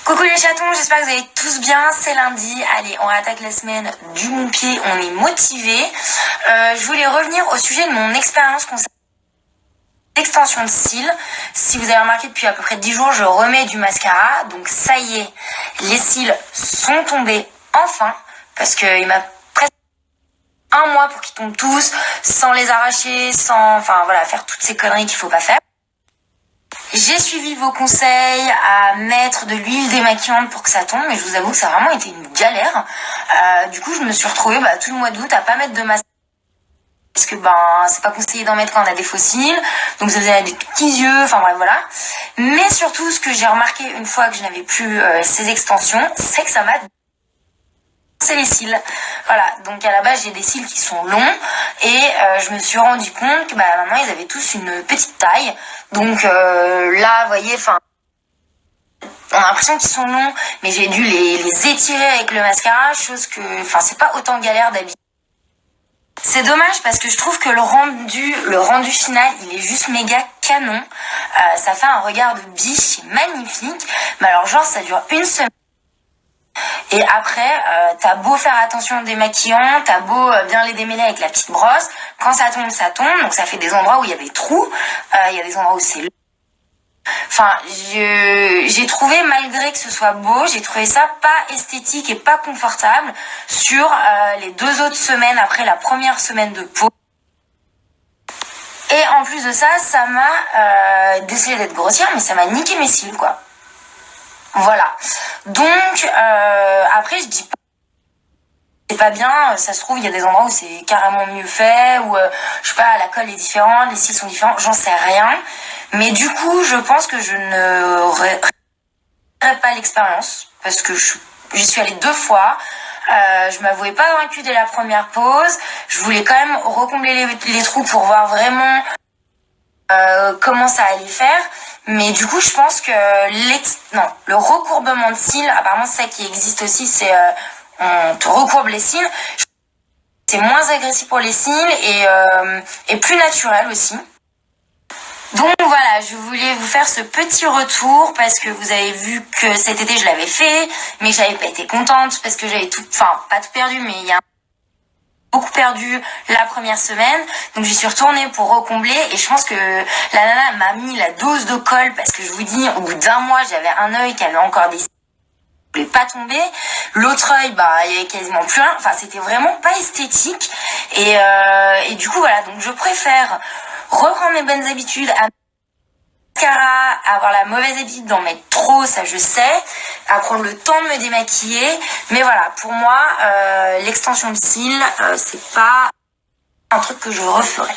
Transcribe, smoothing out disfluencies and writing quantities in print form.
Coucou les chatons, j'espère que vous allez tous bien, c'est lundi, allez on attaque la semaine du bon pied, on est motivés. Je voulais revenir au sujet de mon expérience concernant l'extension de cils. Si vous avez remarqué, depuis à peu près 10 jours, je remets du mascara, donc ça y est, les cils sont tombés enfin, parce qu'il m'a presque 1 mois pour qu'ils tombent tous, sans les arracher, sans, enfin voilà, faire toutes ces conneries qu'il faut pas faire. J'ai suivi vos conseils à mettre de l'huile démaquillante pour que ça tombe, mais je vous avoue que ça a vraiment été une galère. Du coup, je me suis retrouvée tout le mois d'août à pas mettre de mascara. Parce que c'est pas conseillé d'en mettre quand on a des faux cils, donc ça faisait des petits yeux, enfin bref voilà. Mais surtout, ce que j'ai remarqué une fois que je n'avais plus ces extensions, c'est que ça m'a c'est les cils. Voilà, donc à la base j'ai des cils qui sont longs et je me suis rendu compte que maintenant ils avaient tous une petite taille. Donc là, vous voyez, on a l'impression qu'ils sont longs, mais j'ai dû les étirer avec le mascara, chose que, c'est pas autant galère d'habitude. C'est dommage parce que je trouve que le rendu final, il est juste méga canon. Ça fait un regard de biche magnifique. Mais alors genre ça dure une semaine. Et après, t'as beau faire attention aux démaquillants, t'as beau bien les démêler avec la petite brosse. Quand ça tombe, donc ça fait des endroits où il y a des trous. Il y a des endroits où c'est... j'ai trouvé, malgré que ce soit beau, j'ai trouvé ça pas esthétique et pas confortable sur les 2 autres semaines après la première semaine de pause. Et en plus de ça, ça m'a décelé d'être grossière, mais ça m'a niqué mes cils, quoi. Voilà. Donc, après, je dis pas c'est pas bien, ça se trouve, il y a des endroits où c'est carrément mieux fait, où, je sais pas, la colle est différente, les cils sont différents, j'en sais rien. Mais du coup, je pense que je ne referai pas l'expérience, parce que j'y suis allée 2 fois. Je m'avouais pas vaincue dès la première pause. Je voulais quand même recombler les trous pour voir vraiment comment ça allait faire. Mais du coup, je pense que le recourbement de cils, apparemment c'est ça qui existe aussi, c'est on te recourbe les cils. C'est moins agressif pour les cils et plus naturel aussi. Donc voilà, je voulais vous faire ce petit retour parce que vous avez vu que cet été je l'avais fait, mais j'avais pas été contente parce que j'avais pas tout perdu, mais il y a beaucoup perdu la première semaine. Donc j'y suis retournée pour recombler et je pense que la nana m'a mis la dose de colle parce que je vous dis, au bout d'1 mois, j'avais un œil qui avait encore des cils qui ne voulait pas tomber. L'autre œil, il y avait quasiment plus rien. C'était vraiment pas esthétique. Et du coup, voilà. Donc je préfère reprendre mes bonnes habitudes à mascara, avoir la mauvaise habitude d'en mettre trop, ça je sais, à prendre le temps de me démaquiller. Mais voilà, pour moi, l'extension de cils, c'est pas un truc que je referais.